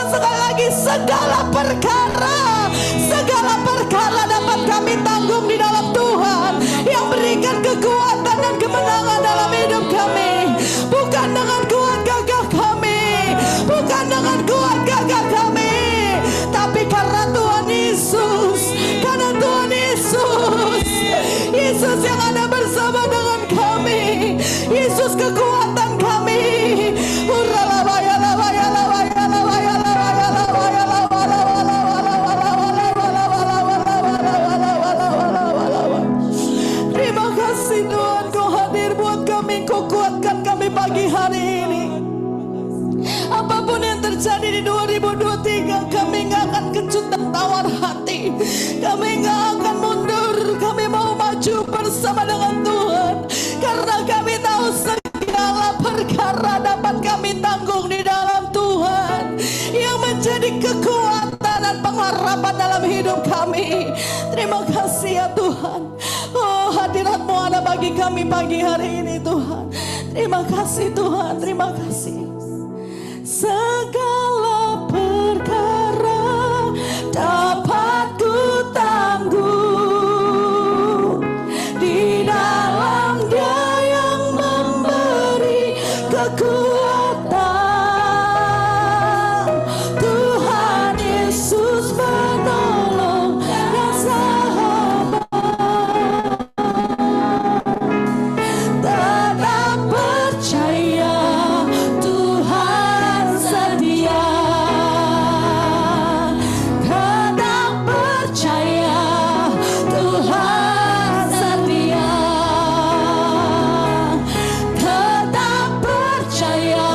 sekali lagi, segala perkara dapat kami tanggung di dalam Tuhan yang berikan kekuatan dan kemenangan dalam hidup kami. Bukan dengan kuat gagah kami, bukan dengan kuat gagah kami, tapi karena Tuhan Yesus, karena Tuhan Yesus yang ada bersama dengan kami, Yesus kekuatan kami. Terima kasih Tuhan, Kau hadir buat kami, Kau kuatkan kami pagi hari ini. Apapun yang terjadi di 2023, kami gak akan kecut dan tawar hati, kami gak akan mundur, kami mau maju bersama dengan Tuhan, karena kami tahu segala perkara dapat kami tanggung di dalam Tuhan yang menjadi kekuatan dan pengharapan dalam hidup kami. Terima kasih ya Tuhan. Oh, hadirat-Mu ada bagi kami pagi hari ini Tuhan. Terima kasih Tuhan, terima kasih. Segala perkara dapat ku tanggung di dalam Dia yang memberi kekuatan. Tuhan Yesus penolong dan sahabat, tetap percaya Tuhan setia. Tetap percaya Tuhan setia. Tetap percaya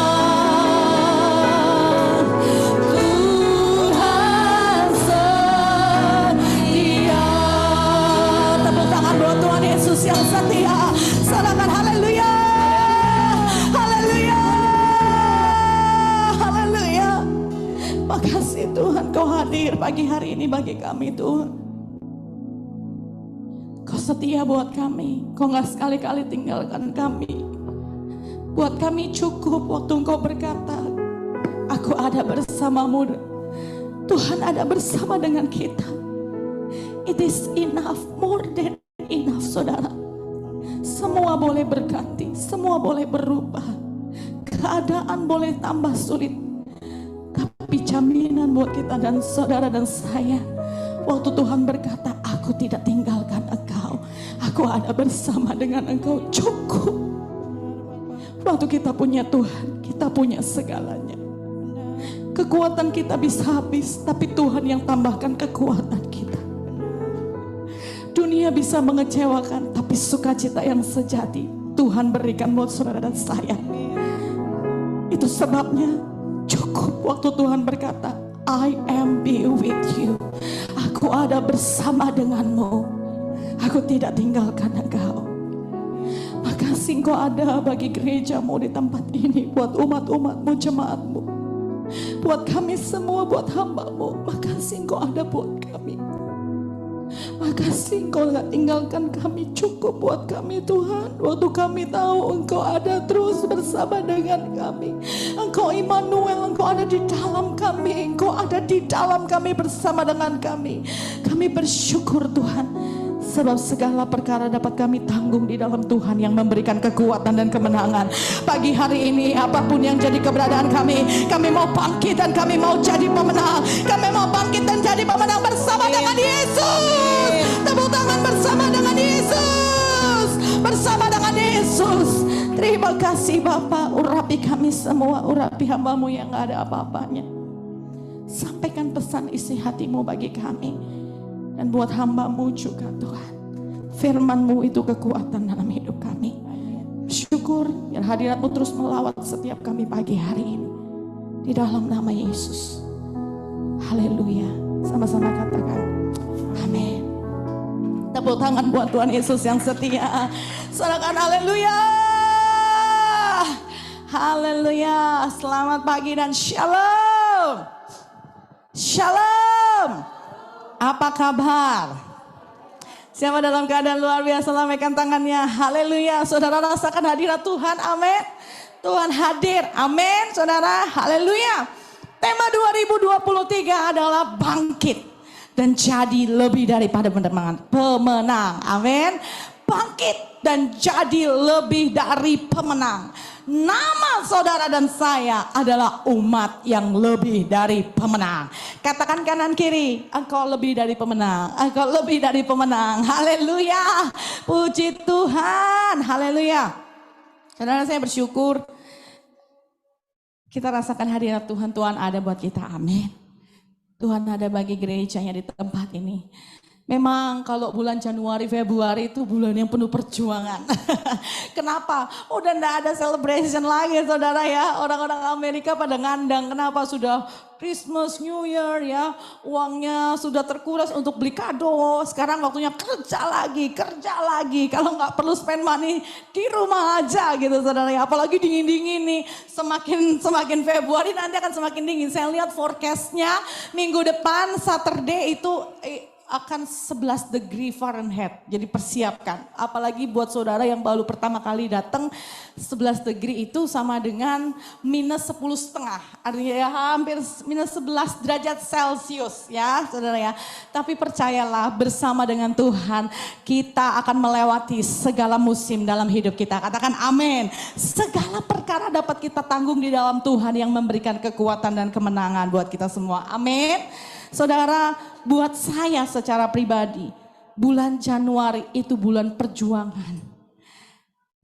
Tuhan setia. Tepuk tangan buat Tuhan Yesus yang setia. Salahkan haleluya. Haleluya. Haleluya. Makasih Tuhan, Kau hadir pagi hari ini bagi kami Tuhan. Kau setia buat kami, Kau gak sekali-kali tinggalkan kami. Buat kami cukup waktu Engkau berkata, aku ada bersamamu. Tuhan ada bersama dengan kita. It is enough, more than enough saudara. Semua boleh berganti, semua boleh berubah, keadaan boleh tambah sulit, tapi jaminan buat kita dan saudara dan saya, waktu Tuhan berkata, aku tidak tinggalkan engkau, aku ada bersama dengan engkau, cukup. Waktu kita punya Tuhan, kita punya segalanya. Kekuatan kita bisa habis, tapi Tuhan yang tambahkan kekuatan kita. Dunia bisa mengecewakan, tapi sukacita yang sejati Tuhan berikan buat saudara dan saya. Itu sebabnya cukup waktu Tuhan berkata, I am be with you. Aku ada bersama denganmu. Aku tidak tinggalkan engkau. Makasih Engkau ada bagi gerejamu di tempat ini, buat umat-umatmu, jemaatmu, buat kami semua, buat hamba-Mu. Makasih Engkau ada buat kami. Makasih Engkau gak tinggalkan kami, cukup buat kami Tuhan. Waktu kami tahu Engkau ada terus bersama dengan kami. Engkau Immanuel, Engkau ada di dalam kami, Engkau ada di dalam kami bersama dengan kami. Kami bersyukur Tuhan, sebab segala perkara dapat kami tanggung di dalam Tuhan yang memberikan kekuatan dan kemenangan. Pagi hari ini apapun yang jadi keberadaan kami mau bangkit dan kami mau jadi pemenang. Kami mau bangkit dan jadi pemenang bersama dengan Yesus. Tepuk tangan bersama dengan Yesus. Bersama dengan Yesus. Terima kasih Bapa, urapi kami semua, urapi hamba-Mu yang gak ada apa-apanya. Sampaikan pesan isi hati-Mu bagi kami. Dan buat hamba-Mu juga Tuhan, firman-Mu itu kekuatan dalam hidup kami. Syukur biar hadirat-Mu terus melawat setiap kami pagi hari ini, di dalam nama Yesus. Haleluya. Sama-sama katakan amin. Tepuk tangan buat Tuhan Yesus yang setia. Sorakan haleluya. Haleluya. Selamat pagi dan shalom. Shalom. Apa kabar? Siapa dalam keadaan luar biasa, lambaikan tangannya. Haleluya. Saudara rasakan hadirat Tuhan. Amin. Tuhan hadir. Amin. Saudara. Haleluya. Tema 2023 adalah bangkit dan jadi lebih daripada pemenang. Amin. Bangkit dan jadi lebih dari pemenang. Nama saudara dan saya adalah umat yang lebih dari pemenang. Katakan kanan kiri, engkau lebih dari pemenang. Engkau lebih dari pemenang. Haleluya. Puji Tuhan. Haleluya. Saudara, saya bersyukur kita rasakan hadirat Tuhan. Tuhan ada buat kita. Amin. Tuhan ada bagi gerejanya di tempat ini. Memang kalau bulan Januari, Februari itu bulan yang penuh perjuangan. Kenapa? Udah enggak ada celebration lagi saudara ya. Orang-orang Amerika pada ngandang. Kenapa? Sudah Christmas, New Year ya. Uangnya sudah terkuras untuk beli kado. Sekarang waktunya kerja lagi. Kalau nggak perlu spend money di rumah aja gitu saudara ya. Apalagi dingin-dingin nih. Semakin Februari nanti akan semakin dingin. Saya lihat forecastnya minggu depan Saturday itu akan 11 degree Fahrenheit. Jadi persiapkan. Apalagi buat saudara yang baru pertama kali datang, 11 degree itu sama dengan minus 10,5. Artinya ya hampir minus 11 derajat Celcius ya saudara ya. Tapi percayalah bersama dengan Tuhan kita akan melewati segala musim dalam hidup kita. Katakan amin. Segala perkara dapat kita tanggung di dalam Tuhan yang memberikan kekuatan dan kemenangan buat kita semua. Amin. Saudara, buat saya secara pribadi, bulan Januari itu bulan perjuangan.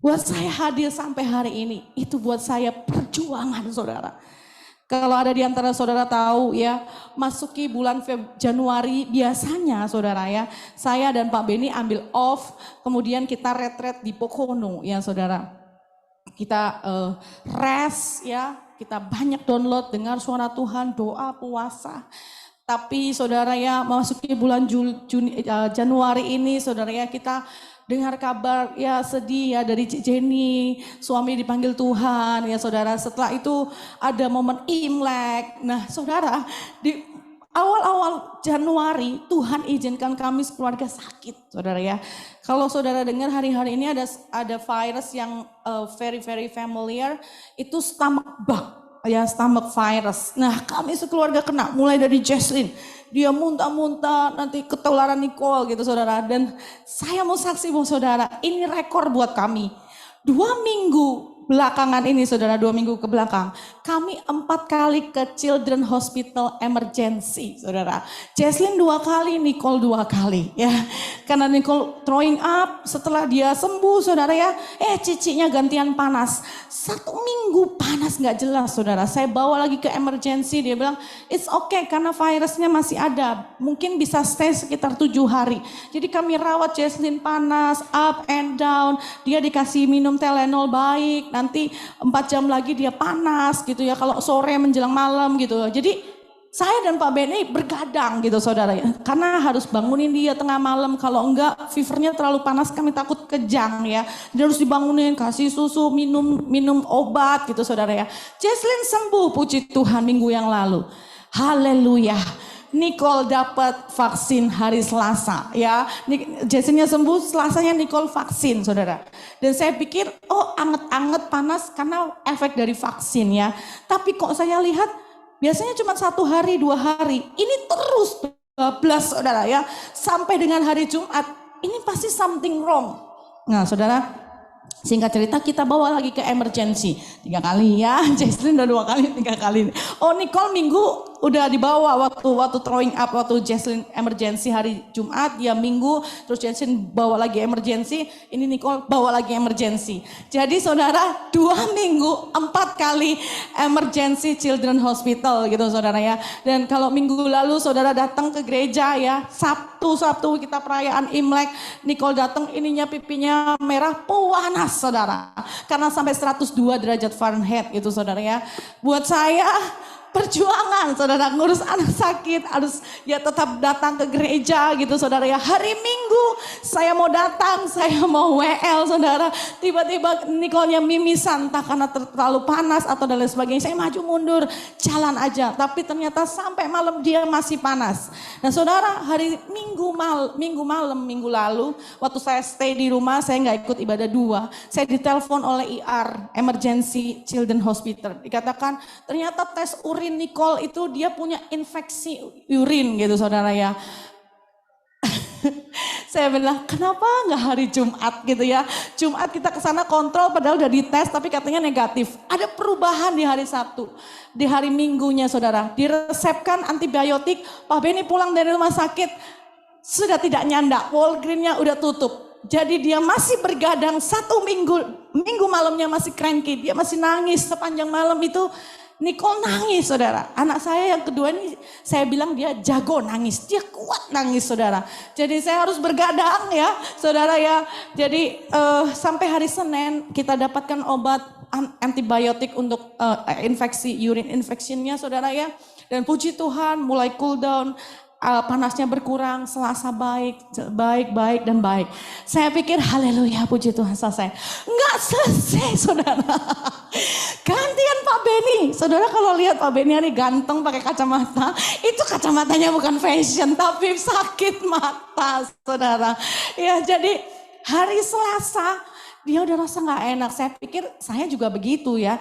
Buat saya hadir sampai hari ini, itu buat saya perjuangan saudara. Kalau ada di antara saudara tahu ya, masuki bulan Januari biasanya saudara ya, saya dan Pak Beni ambil off, kemudian kita retret di Pokono ya saudara. Kita rest ya, kita banyak download, dengar suara Tuhan, doa, puasa. Tapi saudara ya, memasuki bulan Januari ini saudara ya, kita dengar kabar ya sedih ya dari Cik Jenny, suami dipanggil Tuhan ya saudara. Setelah itu ada momen Imlek. Nah saudara, di awal-awal Januari Tuhan izinkan kami sekeluarga sakit saudara ya. Kalau saudara dengar hari-hari ini ada virus yang very familiar, itu stomach bug. Ya, stomach virus. Nah kami sekeluarga kena, mulai dari Jesslyn, dia muntah-muntah, nanti ketularan Nicole gitu saudara. Dan saya mau saksi buat saudara, ini rekor buat kami. 2 minggu belakangan ini saudara, 2 minggu ke belakang, kami 4 kali ke Children Hospital Emergency saudara. Jesslyn 2 kali, Nicole 2 kali ya. Karena Nicole throwing up, setelah dia sembuh saudara ya, cicinya gantian panas. 1 minggu panas gak jelas saudara. Saya bawa lagi ke emergency, dia bilang it's okay karena virusnya masih ada. Mungkin bisa stay sekitar 7 hari. Jadi kami rawat Jesslyn panas, up and down. Dia dikasih minum Telenol baik. Nanti 4 jam lagi dia panas gitu ya, kalau sore menjelang malam gitu. Jadi saya dan Pak Beni bergadang gitu saudara ya, karena harus bangunin dia tengah malam, kalau enggak fevernya terlalu panas kami takut kejang ya. Dia harus dibangunin, kasih susu, minum obat gitu saudara ya. Jesslyn sembuh puji Tuhan minggu yang lalu. Haleluya. Nicole dapat vaksin hari Selasa ya. Jesslynnya sembuh, Selasanya Nicole vaksin saudara. Dan saya pikir anget-anget panas karena efek dari vaksin ya. Tapi kok saya lihat biasanya cuma 1 hari 2 hari. Ini terus 12 saudara ya. Sampai dengan hari Jumat. Ini pasti something wrong. Nah saudara, singkat cerita kita bawa lagi ke emergency 3 kali ya. Jesslyn udah 2 kali, 3 kali. Nicole minggu udah dibawa waktu throwing up, waktu Jesslyn emergency hari Jumat, dia Minggu, terus Jesslyn bawa lagi emergency, ini Nicole bawa lagi emergency. Jadi saudara 2 minggu 4 kali emergency Children Hospital gitu saudara ya. Dan kalau minggu lalu saudara datang ke gereja ya, Sabtu kita perayaan Imlek, Nicole datang ininya pipinya merah panas saudara. Karena sampai 102 derajat Fahrenheit gitu saudara ya. Buat saya perjuangan saudara, ngurus anak sakit harus ya tetap datang ke gereja gitu saudara ya. Hari Minggu saya mau datang, saya mau WL saudara, tiba-tiba Nicole-nya mimisan entah karena terlalu panas atau dan lain sebagainya. Saya maju mundur jalan aja, tapi ternyata sampai malam dia masih panas. Nah saudara, hari minggu lalu waktu saya stay di rumah, saya nggak ikut ibadah 2, saya ditelepon oleh IR Emergency Children Hospital, dikatakan ternyata tes urin urin Nicole itu dia punya infeksi urin gitu saudara ya. Saya bilang, kenapa nggak hari Jumat gitu ya? Jumat kita ke sana kontrol padahal udah dites tapi katanya negatif. Ada perubahan di hari Sabtu. Di hari Minggunya saudara, diresepkan antibiotik. Pak Beni pulang dari rumah sakit, sudah tidak nyanda, Walgreen-nya udah tutup. Jadi dia masih bergadang 1 minggu malamnya masih cranky. Dia masih nangis sepanjang malam itu. Nicole nangis saudara. Anak saya yang kedua ini saya bilang dia jago nangis. Dia kuat nangis saudara. Jadi saya harus bergadang ya saudara ya. Jadi sampai hari Senin kita dapatkan obat antibiotik untuk infeksi urine infectionnya saudara ya. Dan puji Tuhan mulai cool down. Panasnya berkurang, Selasa baik dan baik. Saya pikir haleluya puji Tuhan selesai. Enggak selesai saudara. Gantian Pak Beni. Saudara kalau lihat Pak Beni ini ganteng pakai kacamata. Itu kacamatanya bukan fashion tapi sakit mata saudara. Ya jadi hari Selasa dia udah rasa gak enak. Saya pikir saya juga begitu ya.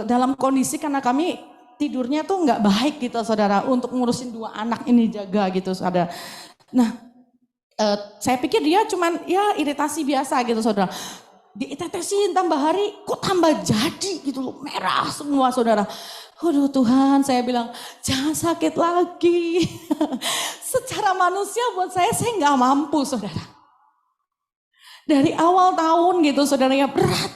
Dalam kondisi karena kami tidurnya tuh nggak baik gitu saudara untuk ngurusin 2 anak ini jaga gitu saudara. Nah saya pikir dia cuman ya iritasi biasa gitu saudara. Ditetesin tambah hari kok tambah jadi gitu loh, merah semua saudara. Aduh Tuhan, saya bilang jangan sakit lagi. Secara manusia buat saya nggak mampu saudara. Dari awal tahun gitu saudara ya berat.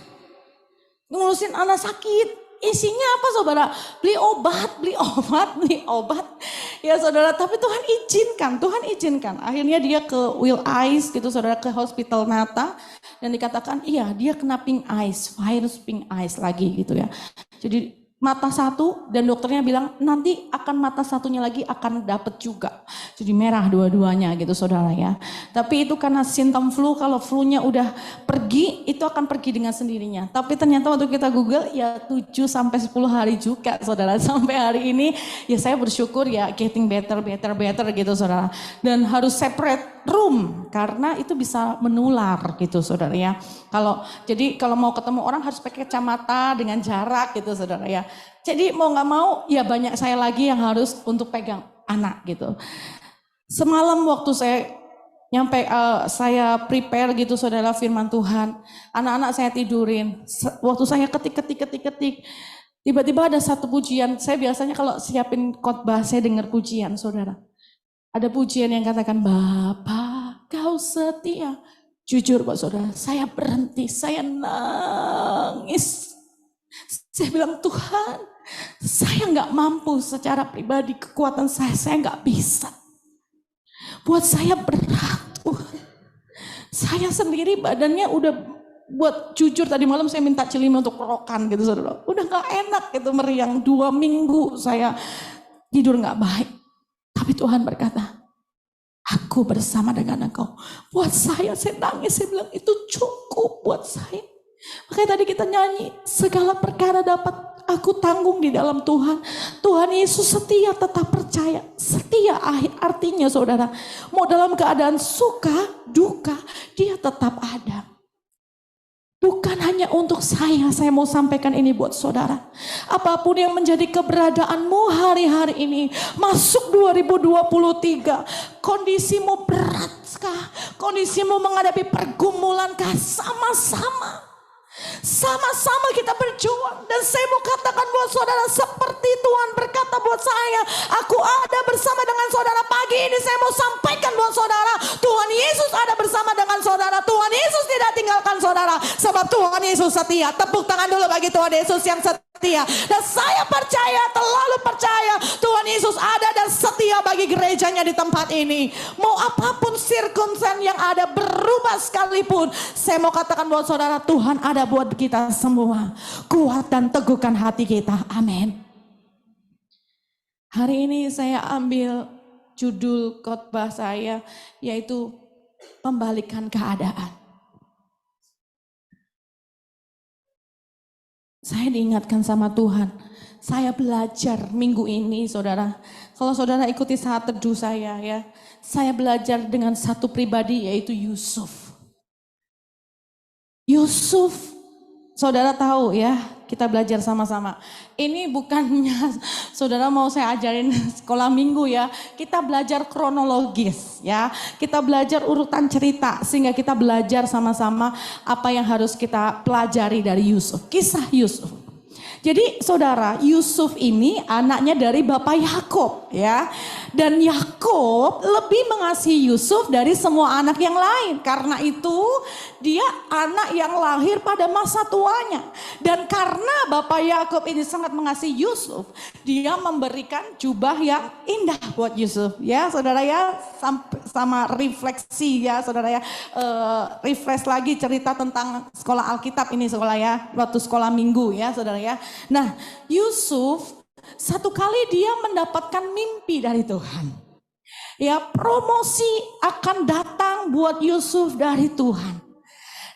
Ngurusin anak sakit. Isinya apa saudara? Beli obat. Ya saudara, tapi Tuhan izinkan. Akhirnya dia ke Will Eyes gitu saudara, ke Hospital Nata. Dan dikatakan iya dia kena pink eyes, virus pink eyes lagi gitu ya. Jadi mata satu dan dokternya bilang nanti akan mata satunya lagi akan dapat juga. Jadi merah dua-duanya gitu saudara ya. Tapi itu karena simptom flu, kalau flu-nya udah pergi itu akan pergi dengan sendirinya. Tapi ternyata waktu kita Google ya 7-10 hari juga saudara. Sampai hari ini ya saya bersyukur ya getting better gitu saudara. Dan harus separate room karena itu bisa menular gitu saudara ya. Jadi kalau mau ketemu orang harus pakai kacamata dengan jarak gitu saudara ya. Jadi mau gak mau ya banyak saya lagi yang harus untuk pegang anak gitu. Semalam waktu saya prepare gitu saudara firman Tuhan. Anak-anak saya tidurin. Waktu saya ketik. Tiba-tiba ada satu pujian. Saya biasanya kalau siapin khotbah saya dengar pujian saudara. Ada pujian yang katakan Bapa kau setia. Jujur Pak Saudara, saya berhenti, saya nangis. Saya bilang Tuhan, saya nggak mampu secara pribadi, kekuatan saya nggak bisa. Buat saya berat Tuhan. Saya sendiri badannya udah buat jujur tadi malam saya minta Cilima untuk kerokan gitu saudara. Udah nggak enak gitu meriang 2 minggu saya tidur nggak baik. Tapi Tuhan berkata, aku bersama dengan engkau. Buat saya nangis, saya bilang itu cukup buat saya. Makanya tadi kita nyanyi, segala perkara dapat aku tanggung di dalam Tuhan. Tuhan Yesus setia, tetap percaya. Setia artinya saudara, mau dalam keadaan suka, duka, dia tetap ada. Bukan hanya untuk saya mau sampaikan ini buat saudara. Apapun yang menjadi keberadaanmu hari-hari ini, masuk 2023, kondisimu beratkah? Kondisimu menghadapi pergumulankah? Sama-sama kita berjuang. Dan saya mau katakan buat saudara, seperti Tuhan berkata buat saya, aku ada bersama dengan saudara. Pagi ini saya mau sampaikan buat saudara, Tuhan Yesus ada bersama dengan saudara. Tuhan Yesus tidak tinggalkan saudara, sebab Tuhan Yesus setia. Tepuk tangan dulu bagi Tuhan Yesus yang setia. Dan saya percaya, terlalu percaya, Tuhan Yesus ada dan setia bagi gerejanya di tempat ini. Mau apapun circumstance yang ada, berubah sekalipun, saya mau katakan buat saudara, Tuhan ada buat kita semua. Kuat dan teguhkan hati kita. Amin. Hari ini saya ambil judul khotbah saya, yaitu pembalikan keadaan. Saya diingatkan sama Tuhan. Saya belajar minggu ini saudara. Kalau saudara ikuti saat teduh saya ya. Saya belajar dengan satu pribadi yaitu Yusuf. Yusuf, saudara tahu ya, kita belajar sama-sama. Ini bukannya saudara mau saya ajarin sekolah minggu ya. Kita belajar kronologis ya. Kita belajar urutan cerita sehingga kita belajar sama-sama apa yang harus kita pelajari dari Yusuf. Kisah Yusuf. Jadi saudara, Yusuf ini anaknya dari Bapak Yakub ya. Dan Yakub lebih mengasihi Yusuf dari semua anak yang lain. Karena itu dia anak yang lahir pada masa tuanya. Dan karena Bapak Yakub ini sangat mengasihi Yusuf, dia memberikan jubah yang indah buat Yusuf. Ya saudara ya, sama refleksi ya saudara ya. Refresh lagi cerita tentang sekolah Alkitab ini sekolah ya. Waktu sekolah minggu ya saudara ya. Nah, Yusuf satu kali dia mendapatkan mimpi dari Tuhan. Ya, promosi akan datang buat Yusuf dari Tuhan.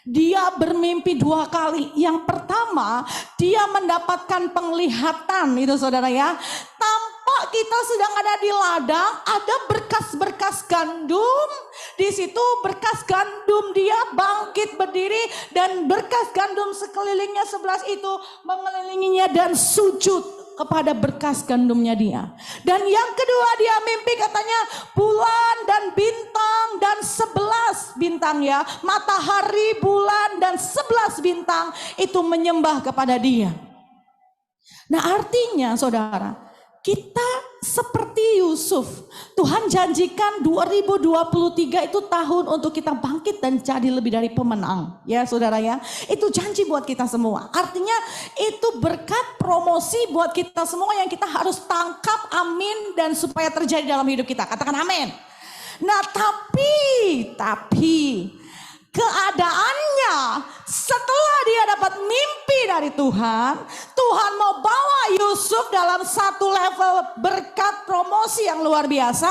Dia bermimpi 2 kali. Yang pertama, dia mendapatkan penglihatan itu saudara ya. Tampak kita sedang ada di ladang, ada berkas-berkas gandum. Di situ berkas gandum, dia bangkit berdiri dan berkas gandum sekelilingnya 11 itu mengelilinginya dan sujud kepada berkas gandumnya dia. Dan yang kedua dia mimpi katanya bulan dan bintang dan 11 bintang ya. Matahari, bulan dan 11 bintang itu menyembah kepada dia. Nah artinya saudara, kita seperti Yusuf. Tuhan janjikan 2023 itu tahun untuk kita bangkit dan jadi lebih dari pemenang. Ya saudara ya. Itu janji buat kita semua. Artinya itu berkat promosi buat kita semua yang kita harus tangkap, amin. Dan supaya terjadi dalam hidup kita. Katakan amin. Nah tapi keadaannya setelah dia dapat mimpi dari Tuhan, Tuhan mau bawa Yusuf dalam satu level berkat promosi yang luar biasa.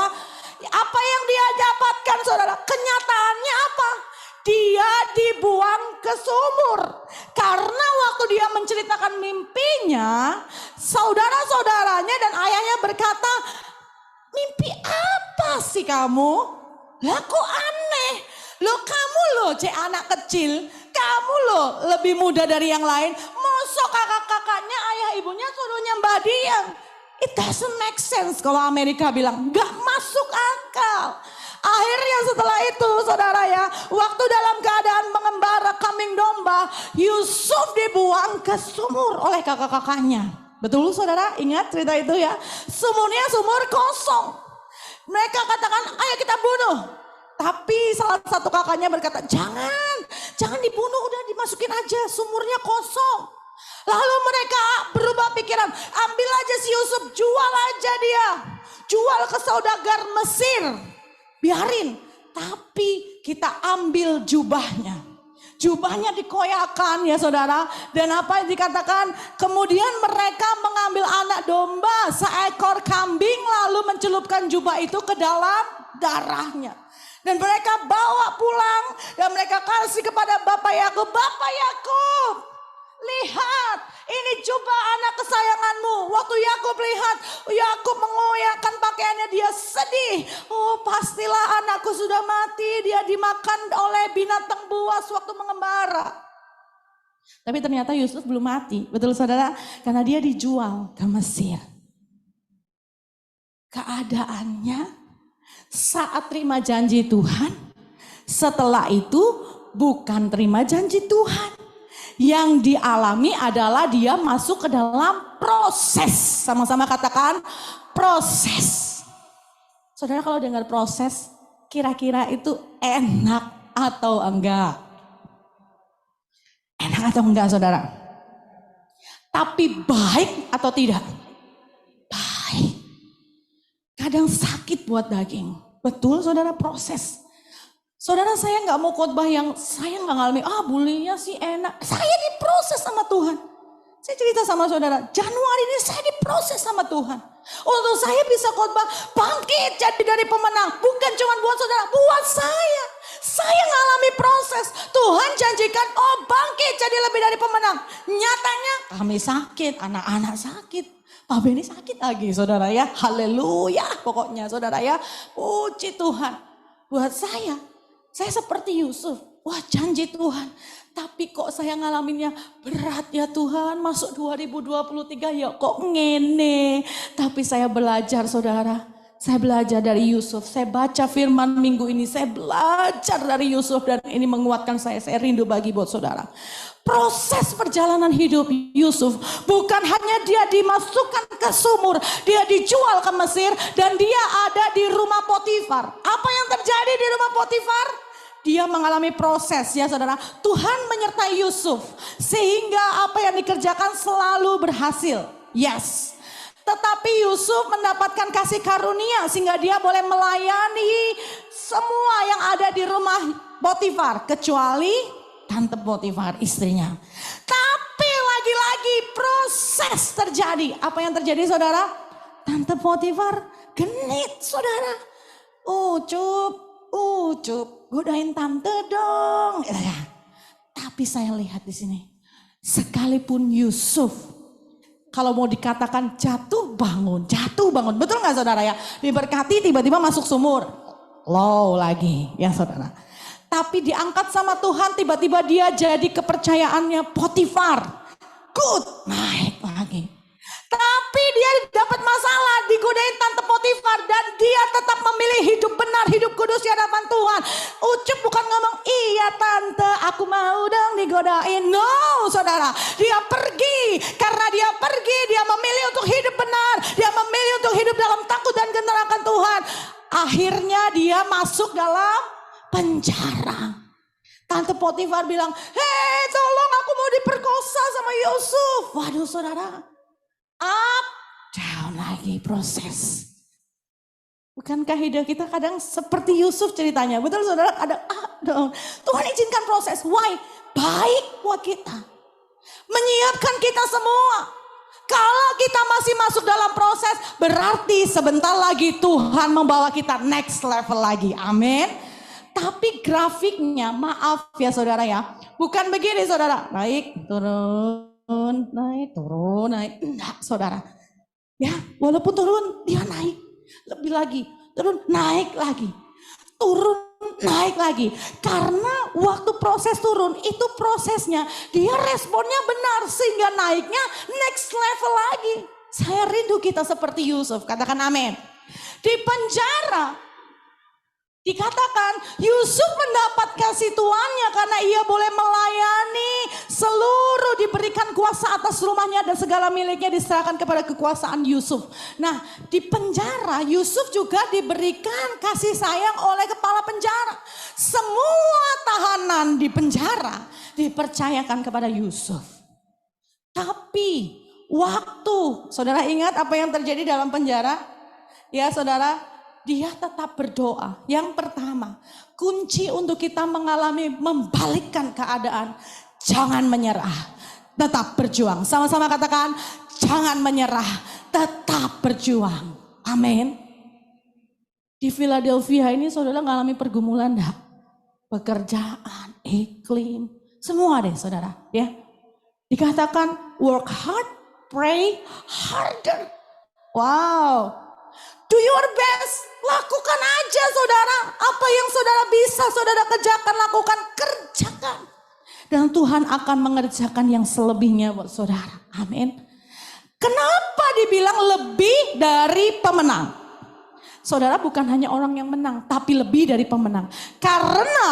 Apa yang dia dapatkan saudara? Kenyataannya apa? Dia dibuang ke sumur. Karena waktu dia menceritakan mimpinya, saudara-saudaranya dan ayahnya berkata, mimpi apa sih kamu? Lah kok aneh? Loh kamu loh cek anak kecil, kamu loh lebih muda dari yang lain. Mosok kakak-kakaknya ayah ibunya suruh nyembah dia. It doesn't make sense kalau Amerika bilang, gak masuk akal. Akhirnya setelah itu saudara ya, waktu dalam keadaan mengembara kambing domba, Yusuf dibuang ke sumur oleh kakak-kakaknya. Betul saudara, ingat cerita itu ya. Sumurnya sumur kosong. Mereka katakan ayo kita bunuh. Tapi salah satu kakaknya berkata, jangan dibunuh, udah dimasukin aja, sumurnya kosong. Lalu mereka berubah pikiran, ambil aja si Yusuf, jual aja dia. Jual ke saudagar Mesir, biarin. Tapi kita ambil jubahnya. Jubahnya dikoyakan ya saudara. Dan apa yang dikatakan, kemudian mereka mengambil anak domba, seekor kambing, lalu mencelupkan jubah itu ke dalam darahnya. Dan mereka bawa pulang dan mereka kasih kepada Bapak Yakub. Bapak Yakub, lihat ini jubah anak kesayanganmu. Waktu Yakub lihat, Yakub mengoyakkan pakaiannya, dia sedih. Oh pastilah anakku sudah mati, dia dimakan oleh binatang buas waktu mengembara. Tapi ternyata Yusuf belum mati, betul saudara? Karena dia dijual ke Mesir. Keadaannya saat terima janji Tuhan, setelah itu bukan terima janji Tuhan. Yang dialami adalah dia masuk ke dalam proses. Sama-sama katakan proses. Saudara kalau dengar proses, kira-kira itu enak atau enggak? Enak atau enggak saudara? Tapi baik atau tidak? Baik. Kadang sakit buat daging. Betul saudara, proses. Saudara, saya gak mau khotbah yang saya gak ngalami, bulinya sih enak. Saya diproses sama Tuhan. Saya cerita sama saudara, Januari ini saya diproses sama Tuhan. Untuk saya bisa khotbah bangkit jadi dari pemenang. Bukan cuma buat saudara, buat saya. Saya ngalami proses. Tuhan janjikan, bangkit jadi lebih dari pemenang. Nyatanya kami sakit, anak-anak sakit. Pak Benny sakit lagi saudara ya. Haleluya pokoknya saudara ya. Puji Tuhan. Buat saya Saya seperti Yusuf. Wah, janji Tuhan. Tapi kok saya ngalaminnya berat ya Tuhan. Masuk 2023 ya kok ngene. Tapi saya belajar saudara. Saya belajar dari Yusuf. Saya baca firman minggu ini. Saya belajar dari Yusuf. Dan ini menguatkan saya. Saya rindu bagi buat saudara. Proses perjalanan hidup Yusuf bukan hanya dia dimasukkan ke sumur, dia dijual ke Mesir dan dia ada di rumah Potifar. Apa yang terjadi di rumah Potifar? Dia mengalami proses ya saudara. Tuhan menyertai Yusuf sehingga apa yang dikerjakan selalu berhasil. Yes. Tetapi Yusuf mendapatkan kasih karunia sehingga dia boleh melayani semua yang ada di rumah Potifar kecuali Tante Potifar istrinya. Tapi lagi-lagi proses terjadi. Apa yang terjadi saudara? Tante Potifar genit saudara. Ucup, godain tante dong. Tapi saya lihat di sini. Sekalipun Yusuf, kalau mau dikatakan jatuh bangun. Betul gak saudara ya? Diberkati tiba-tiba masuk sumur. Low lagi ya saudara. Tapi diangkat sama Tuhan tiba-tiba dia jadi kepercayaannya Potifar. Good, naik lagi. Tapi dia dapat masalah digodain Tante Potifar dan dia tetap memilih hidup benar, hidup kudus di hadapan Tuhan. Ucup bukan ngomong iya Tante aku mau dong digodain. No saudara, dia pergi. Karena dia pergi dia memilih untuk hidup benar. Dia memilih untuk hidup dalam takut dan kenal akan Tuhan. Akhirnya dia masuk dalam penjara. Tante Potifar bilang, hei tolong aku mau diperkosa sama Yusuf. Waduh saudara, up, down lagi proses. Bukankah hidup kita kadang seperti Yusuf ceritanya? Betul saudara, kadang up, down. Tuhan izinkan proses, why? Baik buat kita. Menyiapkan kita semua. Kalau kita masih masuk dalam proses, berarti sebentar lagi Tuhan membawa kita next level lagi. Amin. Tapi grafiknya, maaf ya saudara ya, bukan begini saudara, naik, turun, naik, turun, naik. Enggak saudara, ya walaupun turun dia naik, lebih lagi, turun, naik lagi, turun, naik lagi. Karena waktu proses turun itu prosesnya, dia responnya benar sehingga naiknya next level lagi. Saya rindu kita seperti Yusuf, katakan amin. Di penjara, dikatakan Yusuf mendapat kasih tuannya karena ia boleh melayani, seluruh diberikan kuasa atas rumahnya dan segala miliknya diserahkan kepada kekuasaan Yusuf. Nah di penjara Yusuf juga diberikan kasih sayang oleh kepala penjara. Semua tahanan di penjara dipercayakan kepada Yusuf. Tapi waktu, saudara ingat apa yang terjadi dalam penjara? Ya saudara, dia tetap berdoa. Yang pertama, kunci untuk kita mengalami membalikkan keadaan. Jangan menyerah, tetap berjuang. Sama-sama katakan, jangan menyerah, tetap berjuang. Amin. Di Philadelphia ini saudara mengalami pergumulan enggak? Pekerjaan, iklim, semua deh saudara. Ya, dikatakan work hard, pray harder. Wow. Do your best, lakukan aja saudara. Apa yang saudara bisa saudara kerjakan, lakukan, kerjakan. Dan Tuhan akan mengerjakan yang selebihnya buat saudara. Amin. Kenapa dibilang lebih dari pemenang? Saudara bukan hanya orang yang menang, tapi lebih dari pemenang. Karena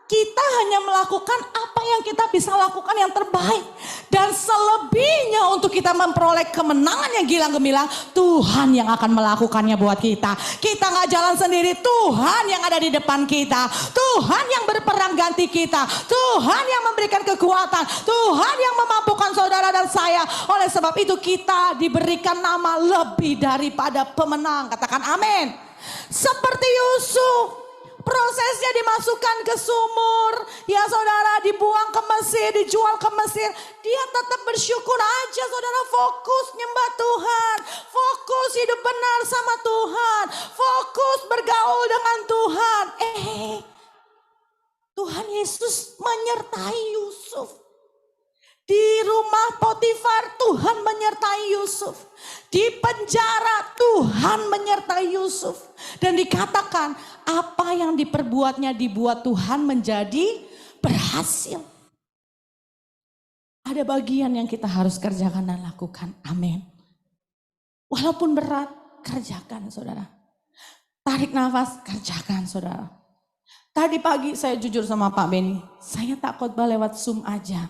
kita hanya melakukan apa yang kita bisa lakukan yang terbaik. Dan selebihnya untuk kita memperoleh kemenangan yang gilang gemilang, Tuhan yang akan melakukannya buat kita. Kita gak jalan sendiri, Tuhan yang ada di depan kita. Tuhan yang berperang ganti kita. Tuhan yang memberikan kekuatan. Tuhan yang memampukan saudara dan saya. Oleh sebab itu kita diberikan nama lebih daripada pemenang. Katakan amin. Seperti Yusuf. Prosesnya dimasukkan ke sumur, ya saudara, dibuang ke Mesir, dijual ke Mesir. Dia tetap bersyukur aja saudara, fokus nyembah Tuhan, fokus hidup benar sama Tuhan, fokus bergaul dengan Tuhan. Tuhan Yesus menyertai Yusuf. Di rumah Potifar Tuhan menyertai Yusuf. Di penjara Tuhan menyertai Yusuf. Dan dikatakan apa yang diperbuatnya dibuat Tuhan menjadi berhasil. Ada bagian yang kita harus kerjakan dan lakukan. Amin. Walaupun berat, kerjakan saudara. Tarik nafas, kerjakan saudara. Tadi pagi saya jujur sama Pak Beni, saya tak khotbah lewat Zoom aja.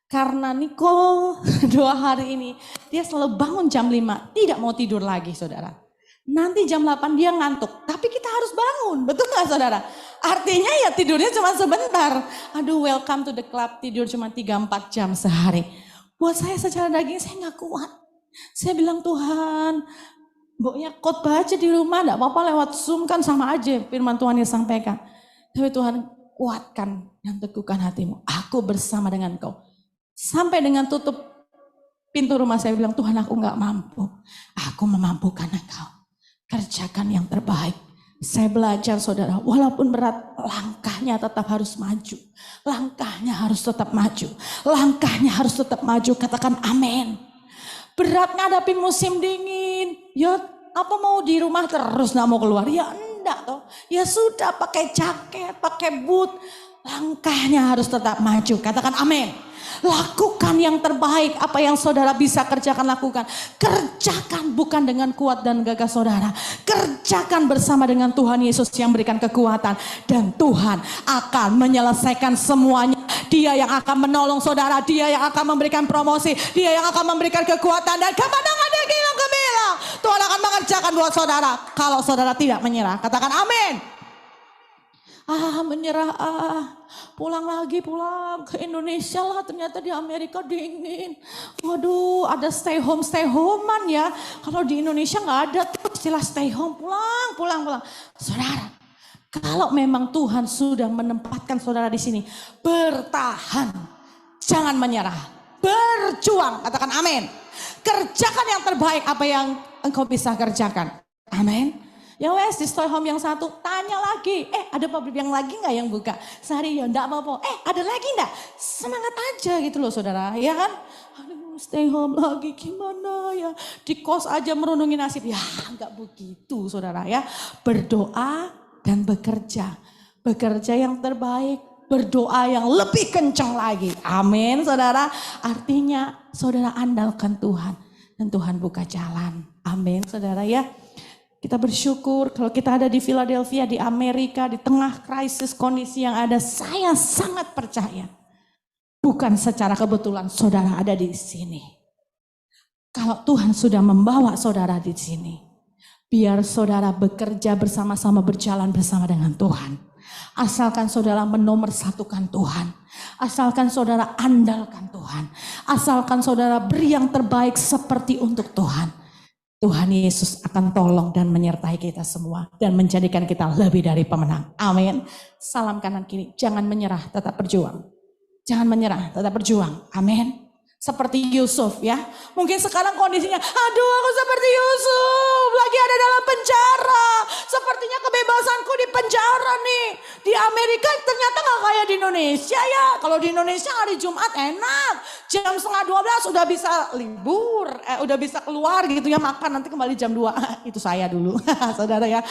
Karena Nicole 2 hari ini, dia selalu bangun jam 5, tidak mau tidur lagi saudara. Nanti jam 8 dia ngantuk, tapi kita harus bangun, betul gak saudara? Artinya ya tidurnya cuma sebentar. Aduh, welcome to the club, tidur cuma 3-4 jam sehari. Buat saya secara daging saya gak kuat. Saya bilang Tuhan, pokoknya khotbah aja di rumah, gak apa-apa lewat Zoom kan sama aja firman Tuhan yang sampaikan. Tapi Tuhan kuatkan dan teguhkan hatimu, aku bersama dengan kau. Sampai dengan tutup pintu rumah saya bilang Tuhan aku gak mampu, aku memampukan engkau. Kerjakan yang terbaik. Saya belajar saudara, walaupun berat langkahnya tetap harus maju. Langkahnya harus tetap maju. Langkahnya harus tetap maju, katakan amin. Berat ngadapin musim dingin, ya apa mau di rumah terus gak mau keluar? Ya enggak toh, ya sudah pakai jaket, pakai boot. Langkahnya harus tetap maju, katakan amin. Lakukan yang terbaik, apa yang saudara bisa kerjakan lakukan. Kerjakan bukan dengan kuat dan gagah saudara. Kerjakan bersama dengan Tuhan Yesus yang berikan kekuatan. Dan Tuhan akan menyelesaikan semuanya. Dia yang akan menolong saudara, dia yang akan memberikan promosi, dia yang akan memberikan kekuatan. Dan kemenangan yang gemilang, Tuhan akan mengerjakan buat saudara. Kalau saudara tidak menyerah, katakan amin. Menyerah pulang lagi pulang ke Indonesia lah, ternyata di Amerika dingin. Waduh, ada stay homean ya. Kalau di Indonesia nggak ada tuh istilah stay home, pulang. Saudara, kalau memang Tuhan sudah menempatkan saudara di sini, bertahan, jangan menyerah, berjuang, katakan amin. Kerjakan yang terbaik apa yang engkau bisa kerjakan, amin. Ya wes di stay home yang satu tanya lagi, ada pabrik yang lagi nggak yang buka? Sehari ya enggak apa-apa, ada lagi enggak? Semangat aja gitu loh saudara, ya kan? Aduh stay home lagi gimana ya? Di kos aja merundungi nasib, ya enggak begitu saudara ya. Berdoa dan bekerja, bekerja yang terbaik, berdoa yang lebih kencang lagi, amin saudara. Artinya saudara andalkan Tuhan dan Tuhan buka jalan, amin saudara ya. Kita bersyukur kalau kita ada di Philadelphia, di Amerika, di tengah krisis kondisi yang ada. Saya sangat percaya. Bukan secara kebetulan saudara ada di sini. Kalau Tuhan sudah membawa saudara di sini. Biar saudara bekerja bersama-sama, berjalan bersama dengan Tuhan. Asalkan saudara menomorsatukan Tuhan. Asalkan saudara andalkan Tuhan. Asalkan saudara beri yang terbaik seperti untuk Tuhan. Tuhan Yesus akan tolong dan menyertai kita semua. Dan menjadikan kita lebih dari pemenang. Amin. Salam kanan kiri. Jangan menyerah, tetap berjuang. Jangan menyerah, tetap berjuang. Amin. Seperti Yusuf ya. Mungkin sekarang kondisinya, aduh aku seperti Yusuf. Lagi ada dalam penjara. Sepertinya kebebasanku di penjara nih. Di Amerika ternyata gak kayak di Indonesia ya. Kalau di Indonesia hari Jumat enak. Jam 11:30 udah bisa libur. Udah bisa keluar gitu ya, makan nanti kembali jam 2. Itu saya dulu saudara ya.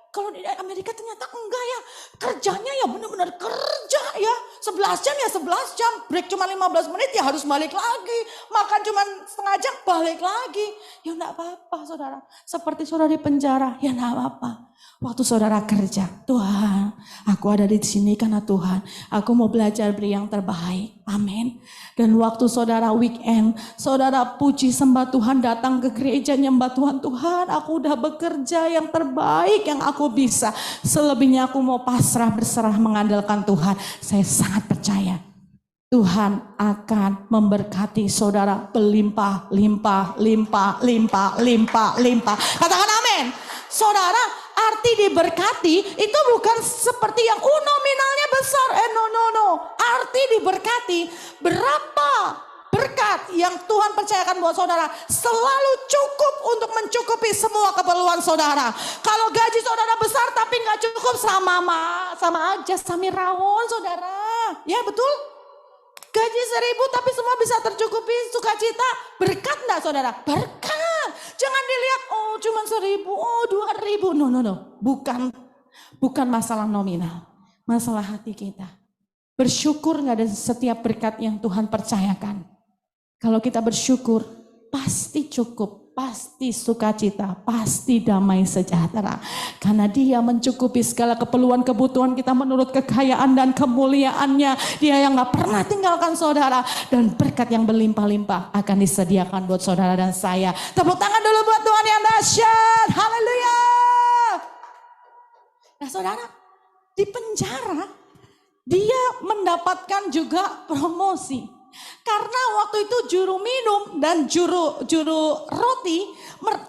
Kalau di Amerika ternyata enggak ya. Kerjanya ya benar-benar kerja ya. 11 jam ya 11 jam. Break cuma 15 menit ya harus balik lagi. Makan cuma setengah jam balik lagi. Ya enggak apa-apa saudara. Seperti saudara di penjara ya enggak apa-apa. Waktu saudara kerja, Tuhan aku ada di sini karena Tuhan. Aku mau belajar beri yang terbaik. Amin. Dan waktu saudara weekend, saudara puji sembah Tuhan, datang ke gereja nyembah Tuhan. Tuhan aku udah bekerja yang terbaik yang aku bisa. Selebihnya aku mau pasrah berserah mengandalkan Tuhan. Saya sangat percaya Tuhan akan memberkati saudara berlimpah, limpah. Katakan amin. Saudara, arti diberkati itu bukan seperti yang nominalnya besar. No. Arti diberkati berapa berkat yang Tuhan percayakan buat saudara selalu cukup untuk mencukupi semua keperluan saudara. Kalau gaji saudara besar tapi nggak cukup sama aja Samirawon saudara. Ya betul. Gaji 1.000 tapi semua bisa tercukupi, sukacita. Berkat enggak saudara? Berkat. Jangan dilihat, oh cuma 1.000, oh 2.000. No. Bukan masalah nominal. Masalah hati kita. Bersyukur enggak ada setiap berkat yang Tuhan percayakan. Kalau kita bersyukur, pasti cukup. Pasti sukacita, pasti damai sejahtera. Karena Dia mencukupi segala keperluan kebutuhan kita menurut kekayaan dan kemuliaannya. Dia yang gak pernah tinggalkan saudara. Dan berkat yang berlimpah-limpah akan disediakan buat saudara dan saya. Tepuk tangan dulu buat Tuhan yang dahsyat. Haleluya. Nah saudara, di penjara dia mendapatkan juga promosi. Karena waktu itu juru minum dan juru roti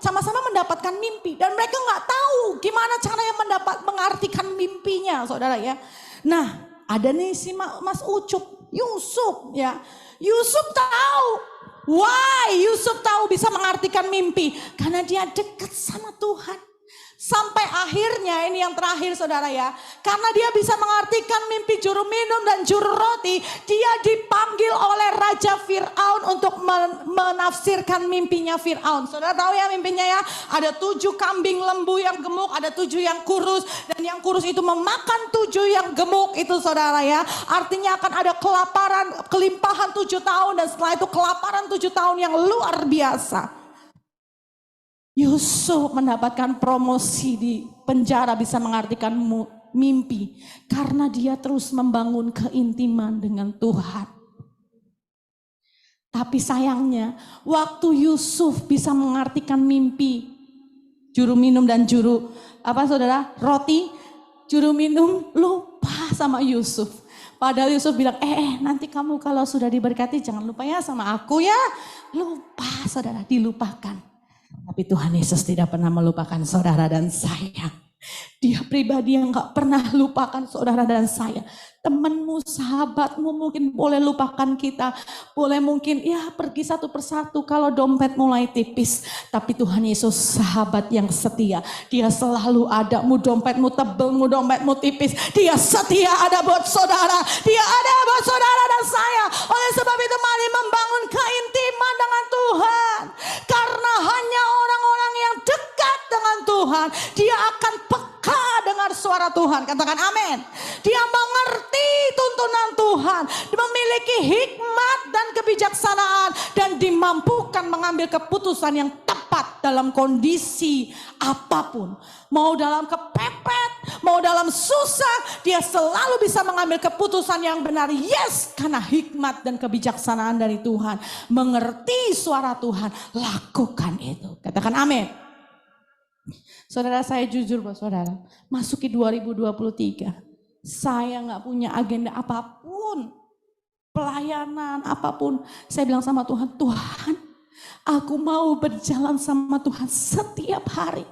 sama-sama mendapatkan mimpi. Dan mereka gak tahu gimana caranya mengartikan mimpinya saudara ya. Nah ada nih si Mas Ucup, Yusuf ya. Yusuf tahu. Why Yusuf tahu bisa mengartikan mimpi? Karena dia dekat sama Tuhan. Sampai akhirnya ini yang terakhir saudara ya. Karena dia bisa mengartikan mimpi juru minum dan juru roti. Dia dipanggil oleh Raja Fir'aun untuk menafsirkan mimpinya Fir'aun. Saudara tahu ya mimpinya ya. Ada 7 kambing lembu yang gemuk. Ada 7 yang kurus. Dan yang kurus itu memakan 7 yang gemuk itu saudara ya. Artinya akan ada kelimpahan 7 tahun. Dan setelah itu kelaparan 7 tahun yang luar biasa. Yusuf mendapatkan promosi di penjara bisa mengartikan mimpi. Karena dia terus membangun keintiman dengan Tuhan. Tapi sayangnya waktu Yusuf bisa mengartikan mimpi. Juru minum dan juru roti. Juru minum lupa sama Yusuf. Padahal Yusuf bilang nanti kamu kalau sudah diberkati jangan lupa ya sama aku ya. Lupa saudara, dilupakan. Tapi Tuhan Yesus tidak pernah melupakan saudara dan saya. Dia pribadi yang gak pernah lupakan saudara dan saya. Temanmu, sahabatmu mungkin boleh lupakan kita. Boleh mungkin pergi satu persatu kalau dompet mulai tipis. Tapi Tuhan Yesus sahabat yang setia. Dia selalu ada. Mu dompetmu tebel, mu dompetmu tipis. Dia setia ada buat saudara. Dia ada buat saudara dan saya. Oleh sebab itu mari membangun keintiman dengan Tuhan. Karena hanya orang-orang yang dekat dengan Tuhan. Dia akan peka dengar suara Tuhan. Katakan amin. Dia mengerti tuntunan Tuhan. Memiliki hikmat dan kebijaksanaan. Dan dimampukan mengambil keputusan yang tepat dalam kondisi apapun. Mau dalam kepepet, mau dalam susah. Dia selalu bisa mengambil keputusan yang benar. Yes, karena hikmat dan kebijaksanaan dari Tuhan. Mengerti suara Tuhan. Lakukan itu. Katakan amin. Saudara saya jujur buat saudara, masuki 2023, saya gak punya agenda apapun, pelayanan apapun. Saya bilang sama Tuhan, Tuhan aku mau berjalan sama Tuhan setiap hari.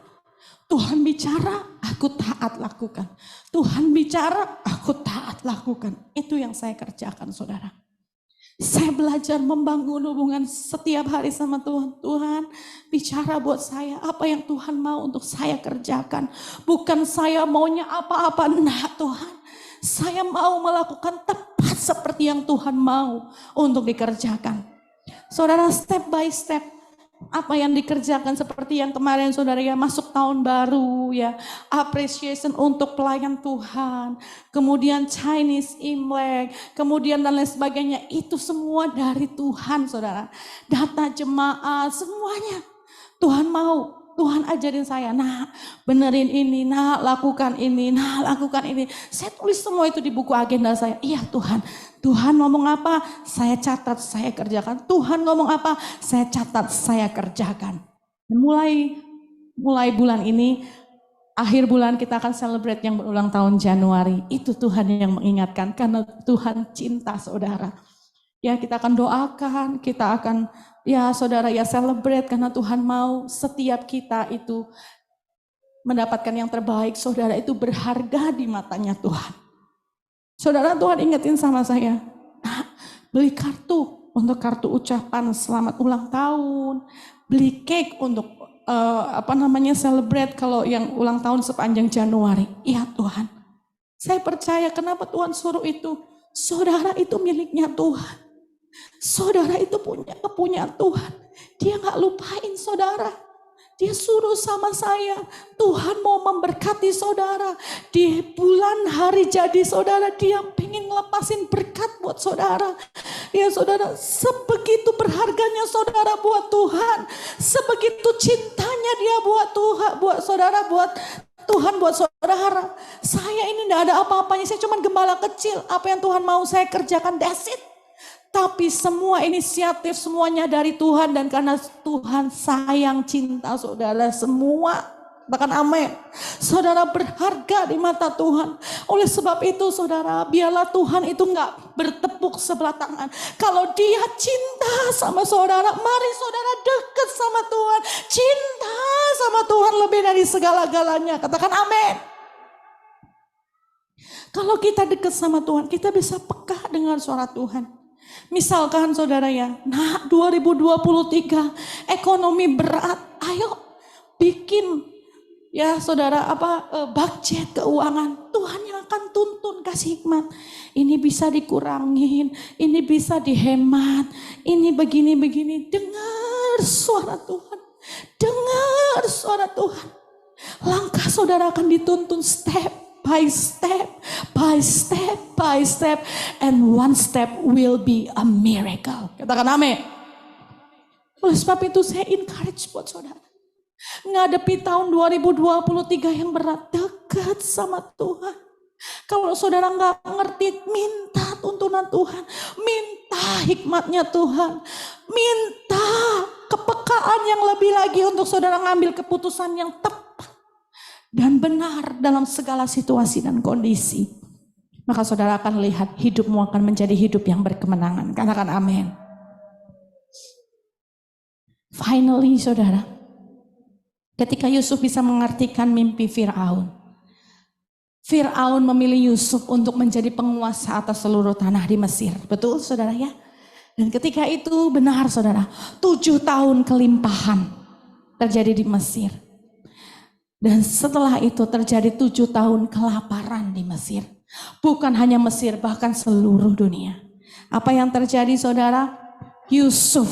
Tuhan bicara, aku taat lakukan. Tuhan bicara, aku taat lakukan. Itu yang saya kerjakan saudara. Saya belajar membangun hubungan setiap hari sama Tuhan. Tuhan bicara buat saya apa yang Tuhan mau untuk saya kerjakan. Bukan saya maunya apa-apa. Nah Tuhan, saya mau melakukan tepat seperti yang Tuhan mau untuk dikerjakan. Saudara, step by step. Apa yang dikerjakan seperti yang kemarin saudara ya, masuk tahun baru ya, appreciation untuk pelayan Tuhan, kemudian Chinese Imlek, kemudian dan lain sebagainya, itu semua dari Tuhan saudara. Data jemaat semuanya Tuhan mau. Tuhan ajarin saya, nah benerin ini, nah lakukan ini, nah lakukan ini. Saya tulis semua itu di buku agenda saya. Iya Tuhan, Tuhan ngomong apa, saya catat, saya kerjakan. Tuhan ngomong apa, saya catat, saya kerjakan. Mulai bulan ini, akhir bulan kita akan celebrate yang berulang tahun Januari. Itu Tuhan yang mengingatkan, karena Tuhan cinta saudara. Ya kita akan doakan, kita akan saudara celebrate karena Tuhan mau setiap kita itu mendapatkan yang terbaik. Saudara itu berharga di matanya Tuhan. Saudara, Tuhan ingetin sama saya, beli kartu untuk kartu ucapan selamat ulang tahun, beli cake untuk celebrate kalau yang ulang tahun sepanjang Januari. Iya Tuhan, saya percaya kenapa Tuhan suruh itu. Saudara itu miliknya Tuhan. Saudara itu punya kepunyaan Tuhan. Dia gak lupain saudara. Dia suruh sama saya, Tuhan mau memberkati saudara. Di bulan hari jadi saudara, dia pengen ngelepasin berkat buat saudara. Ya saudara, sebegitu berharganya saudara buat Tuhan. Sebegitu cintanya dia buat Tuhan, buat saudara, buat Tuhan, buat saudara. Saya ini gak ada apa-apanya, saya cuma gembala kecil. Apa yang Tuhan mau saya kerjakan, that's it. Tapi semua inisiatif semuanya dari Tuhan, dan karena Tuhan sayang cinta saudara semua. Bahkan amin. Saudara berharga di mata Tuhan. Oleh sebab itu saudara, biarlah Tuhan itu gak bertepuk sebelah tangan. Kalau dia cinta sama saudara, mari saudara dekat sama Tuhan. Cinta sama Tuhan lebih dari segala-galanya. Katakan amin. Kalau kita dekat sama Tuhan, kita bisa peka dengan suara Tuhan. Misalkan saudara ya, nah 2023 ekonomi berat, ayo bikin ya saudara budget keuangan. Tuhan yang akan tuntun, kasih hikmat. Ini bisa dikurangin, ini bisa dihemat, ini begini-begini. Dengar suara Tuhan, dengar suara Tuhan. Langkah saudara akan dituntun step by step, by step, by step, and one step will be a miracle. Katakan amin. Oleh sebab itu saya encourage buat saudara, ngadepi tahun 2023 yang berat, dekat sama Tuhan. Kalau saudara nggak ngerti, minta tuntunan Tuhan, minta hikmatnya Tuhan, minta kepekaan yang lebih lagi untuk saudara ngambil keputusan yang tepat dan benar dalam segala situasi dan kondisi. Maka saudara akan lihat hidupmu akan menjadi hidup yang berkemenangan. Katakan amin. Finally saudara, ketika Yusuf bisa mengartikan mimpi Fir'aun, Fir'aun memilih Yusuf untuk menjadi penguasa atas seluruh tanah di Mesir. Betul saudara ya? Dan ketika itu benar saudara, 7 tahun kelimpahan terjadi di Mesir. Dan setelah itu terjadi 7 tahun kelaparan di Mesir. Bukan hanya Mesir, bahkan seluruh dunia. Apa yang terjadi saudara? Yusuf,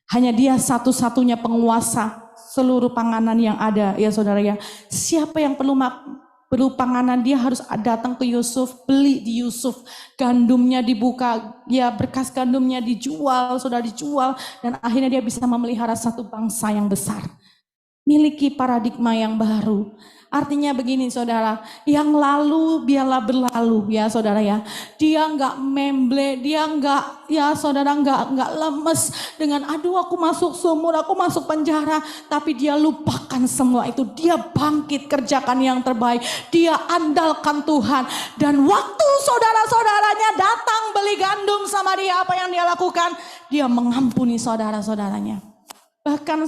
hanya dia satu-satunya penguasa seluruh panganan yang ada ya saudara ya. Siapa yang perlu panganan, dia harus datang ke Yusuf, beli di Yusuf. Gandumnya dibuka, ya berkas gandumnya dijual, sudah dijual. Dan akhirnya dia bisa memelihara satu bangsa yang besar. Miliki paradigma yang baru. Artinya begini saudara, yang lalu biarlah berlalu ya saudara ya. Dia enggak memble, dia enggak ya saudara enggak lemes dengan aduh aku masuk sumur, aku masuk penjara. Tapi dia lupakan semua itu, dia bangkit kerjakan yang terbaik. Dia andalkan Tuhan. Dan waktu saudara-saudaranya datang beli gandum sama dia, apa yang dia lakukan? Dia mengampuni saudara-saudaranya. Bahkan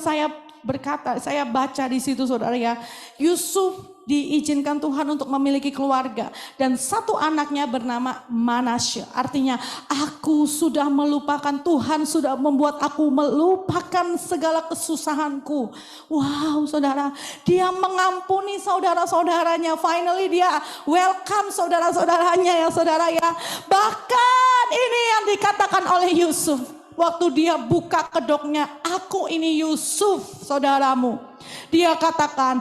saya baca di situ saudara ya, Yusuf diizinkan Tuhan untuk memiliki keluarga dan satu anaknya bernama Manasye. Artinya aku sudah melupakan, Tuhan sudah membuat aku melupakan segala kesusahanku. Wow saudara, dia mengampuni saudara-saudaranya. Finally dia welcome saudara-saudaranya ya saudara ya. Bahkan ini yang dikatakan oleh Yusuf. Waktu dia buka kedoknya, aku ini Yusuf saudaramu. Dia katakan,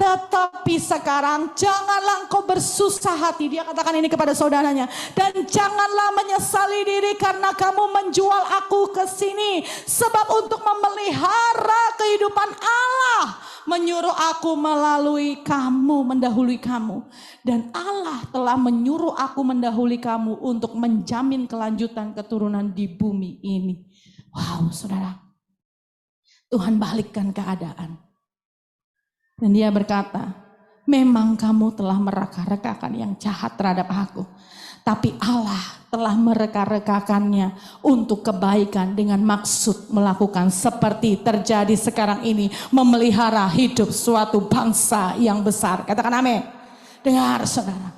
tetapi sekarang janganlah engkau bersusah hati. Dia katakan ini kepada saudaranya. Dan janganlah menyesali diri karena kamu menjual aku ke sini. Sebab untuk memelihara kehidupan Allah menyuruh aku melalui kamu, mendahului kamu. Dan Allah telah menyuruh aku mendahului kamu untuk menjamin kelanjutan keturunan di bumi ini. Wow saudara, Tuhan balikkan keadaan. Dan dia berkata, memang kamu telah mereka-rekakan yang jahat terhadap aku. Tapi Allah telah mereka-rekakannya untuk kebaikan dengan maksud melakukan seperti terjadi sekarang ini. Memelihara hidup suatu bangsa yang besar. Katakan amin. Dengar saudara.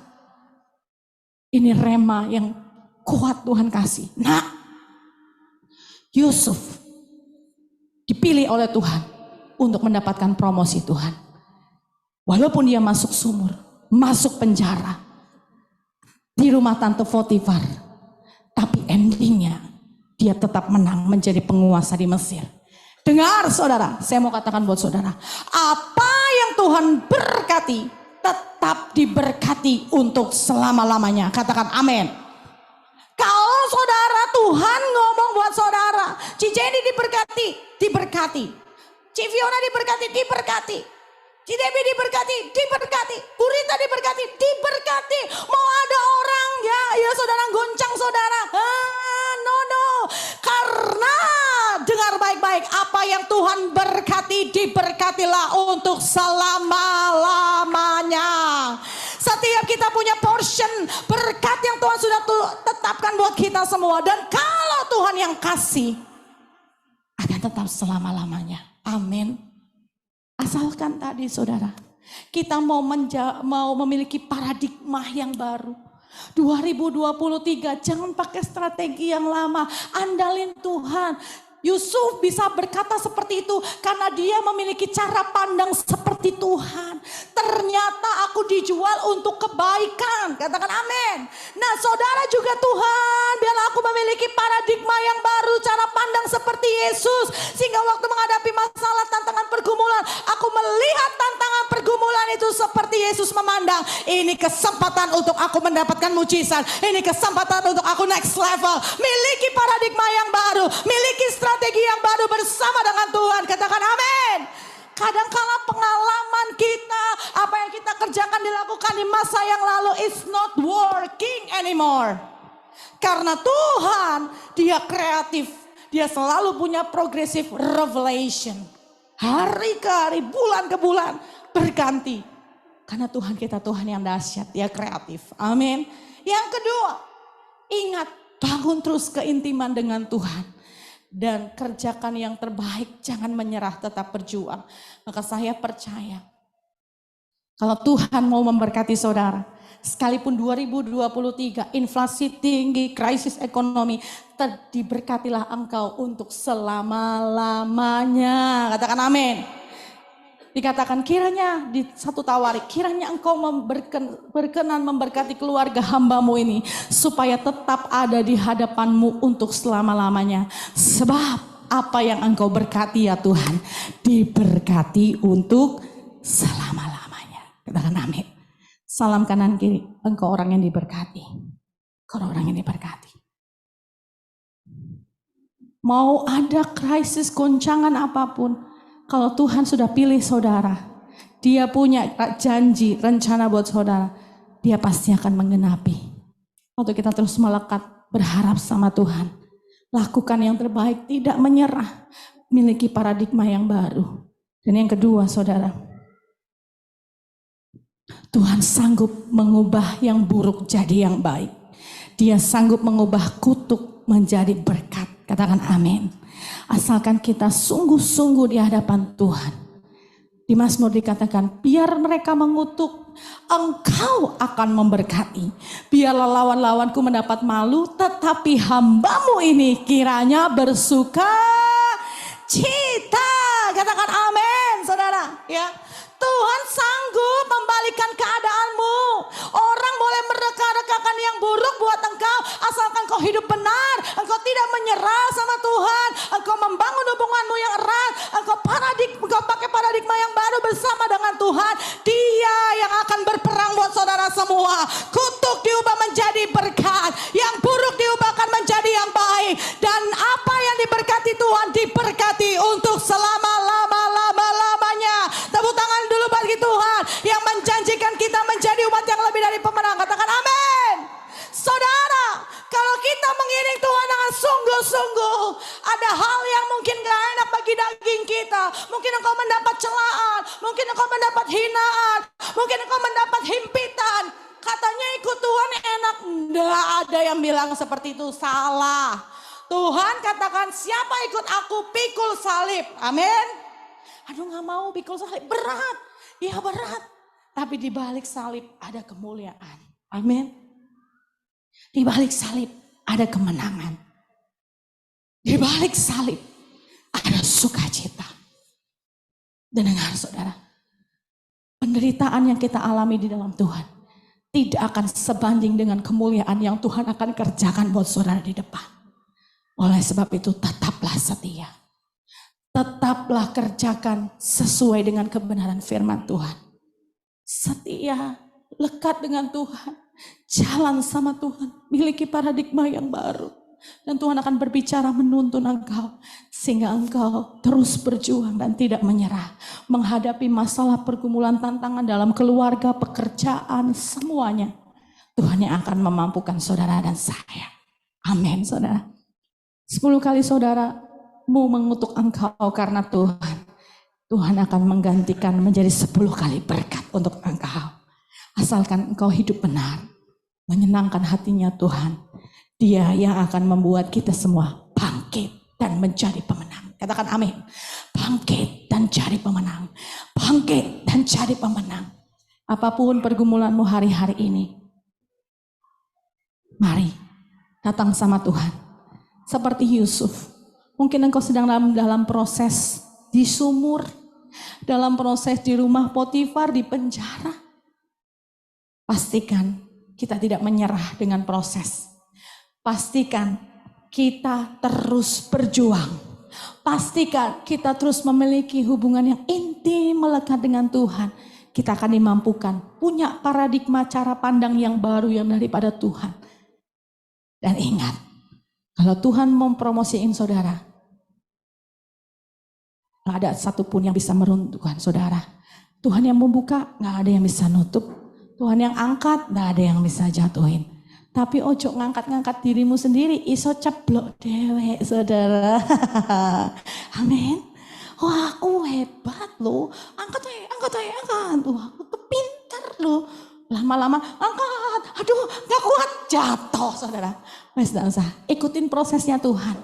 Ini rema yang kuat Tuhan kasih. Nah, Yusuf dipilih oleh Tuhan untuk mendapatkan promosi Tuhan. Walaupun dia masuk sumur, masuk penjara, di rumah Tante Potifar. Tapi endingnya dia tetap menang menjadi penguasa di Mesir. Dengar saudara, saya mau katakan buat saudara, apa yang Tuhan berkati tetap diberkati untuk selama-lamanya. Katakan amin. Kalau saudara, Tuhan ngomong buat saudara, Ci Jenny diberkati, diberkati. Ci Fiona diberkati, diberkati. Ci Debbie diberkati, diberkati. Bu Rita diberkati, diberkati. Mau ada orang ya saudara goncang saudara. No. Karena dengar baik-baik, apa yang Tuhan berkati diberkatilah untuk selama-lamanya. Setiap kita punya portion berkat yang Tuhan sudah tetapkan buat kita semua. Dan kalau Tuhan yang kasih, akan tetap selama-lamanya. Amin. Asalkan tadi saudara, kita mau memiliki paradigma yang baru. 2023 jangan pakai strategi yang lama. Andalin Tuhan. Yusuf bisa berkata seperti itu karena dia memiliki cara pandang seperti Tuhan. Ternyata aku dijual untuk kebaikan. Katakan amin. Nah saudara juga, Tuhan biarlah aku memiliki paradigma yang baru, cara pandang seperti Yesus. Sehingga waktu menghadapi masalah, tantangan, pergumulan, aku melihat tantangan pergumulan itu seperti Yesus memandang. Ini kesempatan untuk aku mendapatkan mujizat. Ini kesempatan untuk aku next level. Miliki paradigma yang baru, miliki strategi yang baru bersama dengan Tuhan. Katakan amin. Kadangkala pengalaman kita, apa yang kita kerjakan dilakukan di masa yang lalu is not working anymore. Karena Tuhan, dia kreatif. Dia selalu punya progressive revelation. Hari ke hari, bulan ke bulan berganti. Karena Tuhan kita Tuhan yang dahsyat, dia kreatif. Amin. Yang kedua, ingat, bangun terus keintiman dengan Tuhan. Dan kerjakan yang terbaik, jangan menyerah, tetap berjuang. Maka saya percaya, kalau Tuhan mau memberkati saudara, sekalipun 2023 inflasi tinggi, krisis ekonomi, diberkatilah engkau untuk selama-lamanya. Katakan amin. Dikatakan kiranya di satu Tawarik, kiranya engkau berkenan memberkati keluarga hambamu ini supaya tetap ada di hadapanmu untuk selama-lamanya. Sebab apa yang engkau berkati ya Tuhan, diberkati untuk selama-lamanya. Katakan amin. Salam kanan kiri, engkau orang yang diberkati. Engkau orang yang diberkati. Mau ada krisis, goncangan apapun, kalau Tuhan sudah pilih saudara, dia punya janji, rencana buat saudara, dia pasti akan menggenapi. Waktu kita terus melekat, berharap sama Tuhan, lakukan yang terbaik, tidak menyerah, miliki paradigma yang baru. Dan yang kedua saudara, Tuhan sanggup mengubah yang buruk jadi yang baik. Dia sanggup mengubah kutuk menjadi berkat. Katakan amin. Asalkan kita sungguh-sungguh di hadapan Tuhan. Di Mazmur dikatakan, biar mereka mengutuk, engkau akan memberkati. Biarlah lawan-lawanku mendapat malu, tetapi hambamu ini kiranya bersuka cita. Katakan amin saudara. Ya, Tuhan sanggup membalikan keadaanmu. Orang boleh mereka-rekakan yang buruk buat engkau, asalkan kau hidup benar, engkau tidak menyerah sama Tuhan, engkau membangun hubunganmu yang erat, engkau pakai paradigma yang baru bersama dengan Tuhan. Dia yang akan berperang buat saudara semua. Kutuk diubah menjadi berkat, yang buruk diubahkan menjadi yang baik, dan apa yang diberkati Tuhan diberkati untuk selama-lamanya. Tepuk tangan dulu bagi Tuhan yang menjanjikan kita menjadi umat yang lebih dari pemenang. Katakan amin. Saudara, kalau kita mengiring Tuhan dengan sungguh-sungguh, ada hal yang mungkin gak enak bagi daging kita. Mungkin engkau mendapat celaan, mungkin engkau mendapat hinaan, mungkin engkau mendapat himpitan. Katanya ikut Tuhan enak. Nggak ada yang bilang seperti itu, salah. Tuhan katakan, siapa ikut aku pikul salib. Amin. Aduh gak mau pikul salib, berat. Ya berat. Tapi di balik salib ada kemuliaan. Amin. Di balik salib ada kemenangan. Di balik salib ada sukacita. Dan dengar saudara, penderitaan yang kita alami di dalam Tuhan tidak akan sebanding dengan kemuliaan yang Tuhan akan kerjakan buat saudara di depan. Oleh sebab itu tetaplah setia. Tetaplah kerjakan sesuai dengan kebenaran firman Tuhan. Setia, lekat dengan Tuhan, jalan sama Tuhan, miliki paradigma yang baru. Dan Tuhan akan berbicara menuntun engkau, sehingga engkau terus berjuang dan tidak menyerah. Menghadapi masalah, pergumulan, tantangan dalam keluarga, pekerjaan, semuanya. Tuhan yang akan memampukan saudara dan saya. Amin saudara. 10 kali saudara mau mengutuk engkau karena Tuhan akan menggantikan menjadi 10 kali berkat untuk engkau. Asalkan engkau hidup benar, menyenangkan hatinya Tuhan. Dia yang akan membuat kita semua bangkit dan menjadi pemenang. Katakan amin. Bangkit dan jadi pemenang. Bangkit dan jadi pemenang. Apapun pergumulanmu hari-hari ini, mari datang sama Tuhan. Seperti Yusuf. Mungkin engkau sedang dalam proses di sumur, dalam proses di rumah Potifar, di penjara. Pastikan kita tidak menyerah dengan proses. Pastikan kita terus berjuang. Pastikan kita terus memiliki hubungan yang intim melekat dengan Tuhan. Kita akan dimampukan punya paradigma cara pandang yang baru yang daripada Tuhan. Dan ingat, kalau Tuhan mempromosiin saudara, gak ada satupun yang bisa meruntuhkan saudara. Tuhan yang membuka, gak ada yang bisa nutup. Tuhan yang angkat, gak ada yang bisa jatuhin. Tapi ojo ngangkat-ngangkat dirimu sendiri, iso ceblok dewek saudara. Amin. Wah aku hebat loh, angkat. Wah aku tuh pintar loh. Lama-lama angkat, aduh gak kuat, jatuh saudara. Wes gak usah, ikutin prosesnya Tuhan.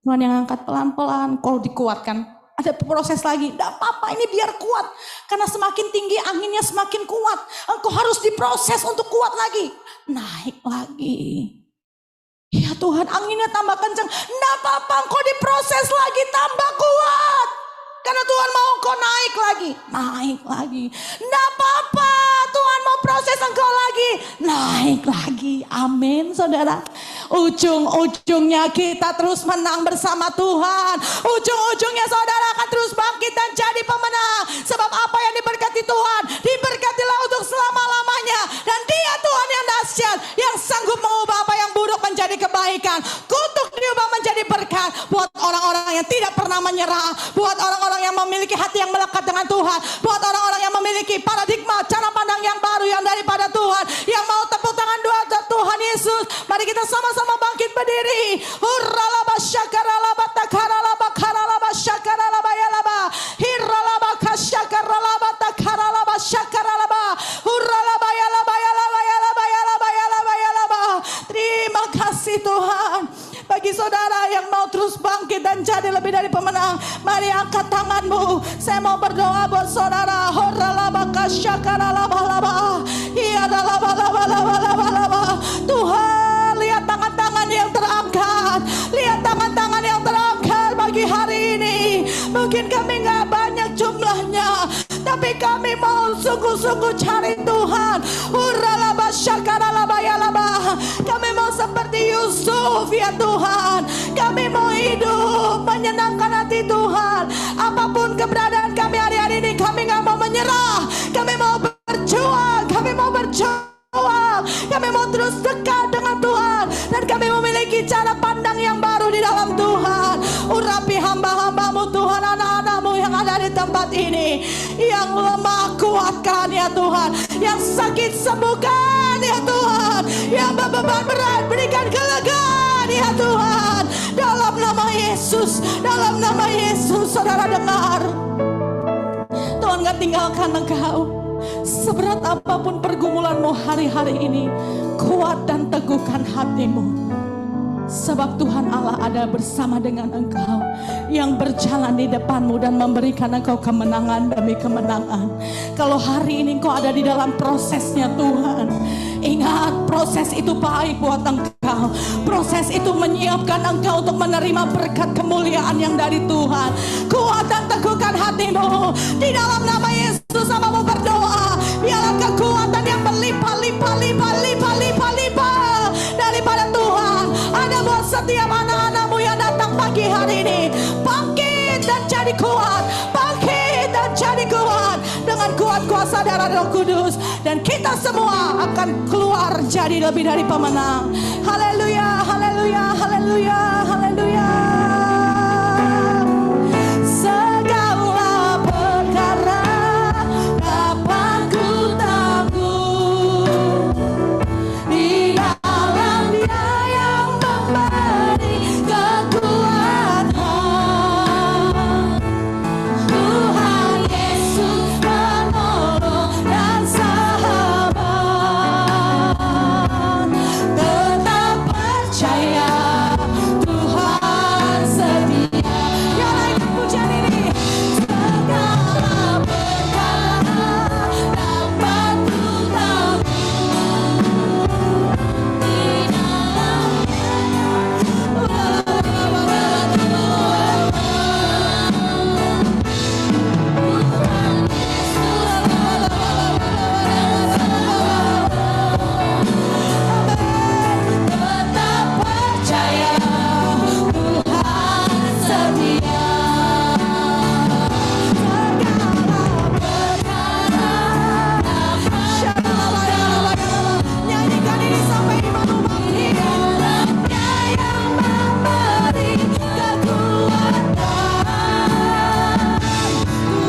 Tuhan yang angkat pelan-pelan, kalau dikuatkan ada proses lagi, tidak apa-apa ini biar kuat. Karena semakin tinggi anginnya semakin kuat. Engkau harus diproses untuk kuat lagi. Naik lagi. Ya Tuhan anginnya tambah kencang. Tidak apa-apa engkau diproses lagi tambah kuat. Karena Tuhan mau engkau naik lagi. Naik lagi. Tidak apa-apa Tuhan mau proses engkau lagi. Naik lagi. Amin saudara. Ujung-ujungnya kita terus menang bersama Tuhan. Ujung-ujungnya saudara akan terus bangkit dan jadi pemenang. Sebab apa yang diberkati Tuhan, diberkatilah untuk selama-lamanya. Dan Dia Tuhan yang dahsyat, yang sanggup mengubah apa yang buruk menjadi kebaikan. Kutuk diubah menjadi berkat. Buat orang-orang yang tidak pernah menyerah. Buat orang-orang yang memiliki hati yang melekat dengan Tuhan. Buat orang-orang yang memiliki paradigma, cara pandang yang baru yang daripada Tuhan. Yang mau tepuk tangan doa Tuhan Yesus. Mari kita sama-sama bangkit berdiri. Hurralaba syakaralaba takaralaba karalaba syakaralaba yalaba. Hirralaba kasyakaralaba takaralaba syakaralaba. Hurralaba yalaba yalaba yalaba yalaba yalaba yalaba. Terima kasih Tuhan. Bagi saudara yang mau terus bangkit dan jadi lebih dari pemenang, mari angkat tanganmu. Saya mau berdoa buat saudara. Hurralaba kasyakaralaba laba. Iyadalaba laba laba laba laba. Tuhan, lihat tangan-tangan yang terangkat. Lihat tangan-tangan yang terangkat bagi hari ini. Mungkin kami gak banyak jumlahnya, tapi kami mau sungguh-sungguh cari Tuhan. Hurralaba syakaralaba yalaba. Kami mau seperti Yusuf ya Tuhan. Kami mau hidup menyenangkan hati Tuhan. Apapun keberadaan kami hari-hari ini, kami gak mau menyerah. Kami mau berjuang. Kami mau berjuang. Kami mau terus dekat dengan Tuhan. Dan kami memiliki cara pandang yang baru di dalam Tuhan. Urapi hamba-hambamu Tuhan, anak-anakmu yang ada di tempat ini. Yang lemah kuatkan ya Tuhan. Yang sakit sembuhkan ya Tuhan. Yang beban berat berikan kelegaan ya Tuhan. Dalam nama Yesus. Dalam nama Yesus saudara dengar. Tuhan gak tinggalkan engkau. Seberat apapun pergumulanmu hari-hari ini, kuat dan teguhkan hatimu. Sebab Tuhan Allah ada bersama dengan engkau, yang berjalan di depanmu dan memberikan engkau kemenangan demi kemenangan. Kalau hari ini engkau ada di dalam prosesnya Tuhan, ingat proses itu baik buat engkau. Proses itu menyiapkan engkau untuk menerima berkat kemuliaan yang dari Tuhan. Kuat dan teguhkan hatimu. Di dalam nama Yesus, amamu berdoa, biarlah kekuatan yang berlimpah-limpah setiap anak-anakmu yang datang pagi hari ini. Bangkit dan jadi kuat. Bangkit dan jadi kuat. Dengan kuat kuasa darah Roh Kudus. Dan kita semua akan keluar jadi lebih dari pemenang. Haleluya, haleluya, haleluya, haleluya. Segala perkara dapat ku tanggung di dalam Dia yang memberi kekuatan. Tuhan Yesus penolong dan sahabat. Tetap percaya Tuhan setia. Yang lain pujian ini. Segala perkara dapat ku tanggung di dalam tetap percaya Tuhan setia. Nyanyikan ini sampai imanmu bangkit. Dia yang memberi kekuatan.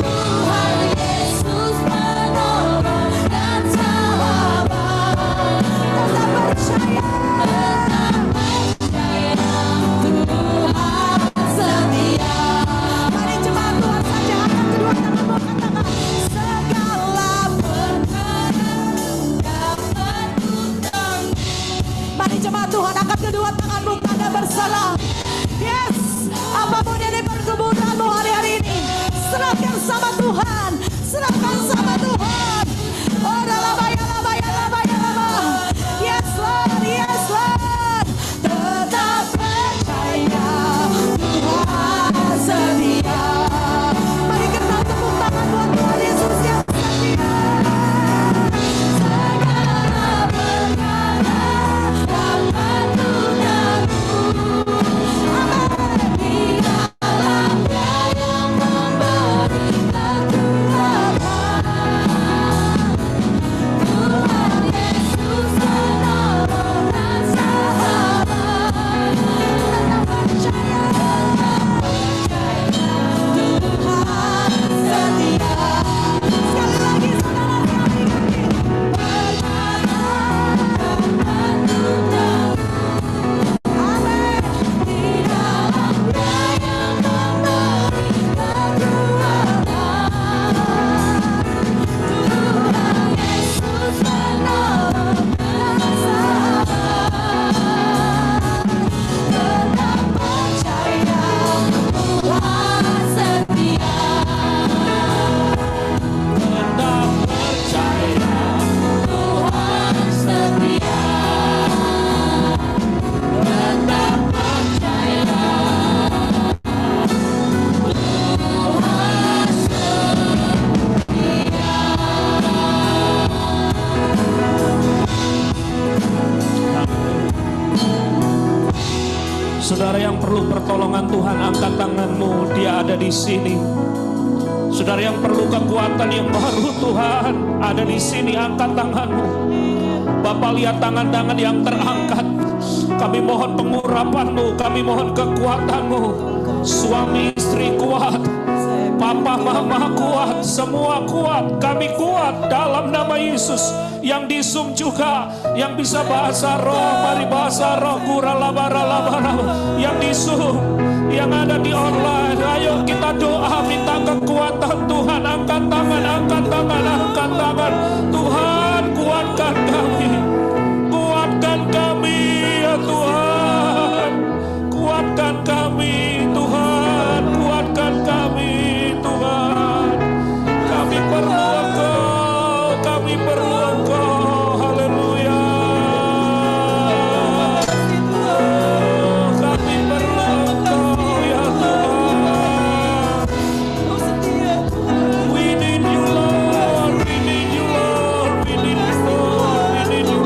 Tuhan Yesus penolong dan sahabat. Tetap percaya Tuhan setia. Mari jemaat Tuhan saja angkat kedua tanganmu, katakan segala perkara dapat ku tanggung. Mari jemaat Tuhan angkat kedua tanganmu, tanda bersalah. Yes, apapun yang di pergumulanmu hari-hari ini, serahkan sama Tuhan, serahkan sama Tuhan. Oh, laba. Yes Lord, yes Lord. Tetap percaya Tuhan setia. Mari kita tepuk tangan buat Tuhan Yesus yang setia. Segala perkara dapat ku tanggung. Amin. Di dalam Dia yang memberi kekuatan. Tuhan Yesus penolong dan sahabat. Tetap percaya Tuhan setia. Sekali lagi saudara sekali lagi. Perkara dapat ku tanggung. Amin. Di dalam Dia yang memberi kekuatan. Tuhan Yesus penolong dan sahabat. Tetap percaya Tuhan setia. Tetap percaya Tuhan setia. Tetap percaya Tuhan Saudara yang perlu pertolongan Tuhan, angkat tanganmu, Dia ada di sini. Saudara yang perlu kekuatan yang baru, Tuhan ada di sini, angkat tanganmu. Bapak lihat tangan-tangan yang terangkat. Kami mohon pengurapan-Mu, kami mohon kekuatan-Mu. Suami istri kuat, papa mama kuat, semua kuat, kami kuat dalam nama Yesus. Yang di Zoom juga, yang bisa bahasa roh, mari bahasa roh, yang di Zoom, yang ada di online, ayo kita doa minta kekuatan Tuhan. Angkat tangan, angkat tangan, angkat tangan. Tuhan kuatkan kami ya Tuhan, kuatkan kami Tuhan, kuatkan kami Tuhan. Kami perlu Engkau, kami perlu Engkau. Haleluya. Kami perlu Engkau ya Tuhan. We need you Lord, we need you Lord, we need you Lord, we need you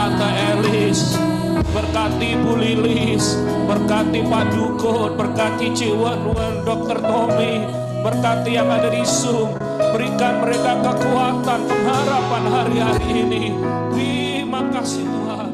Tante Elis, berkati Bu Lilis, berkati Pak Dukun, berkati Ciwan, Dr. Tommy, berkati yang ada di Zoom, berikan mereka kekuatan, pengharapan hari-hari ini. Terima kasih Tuhan.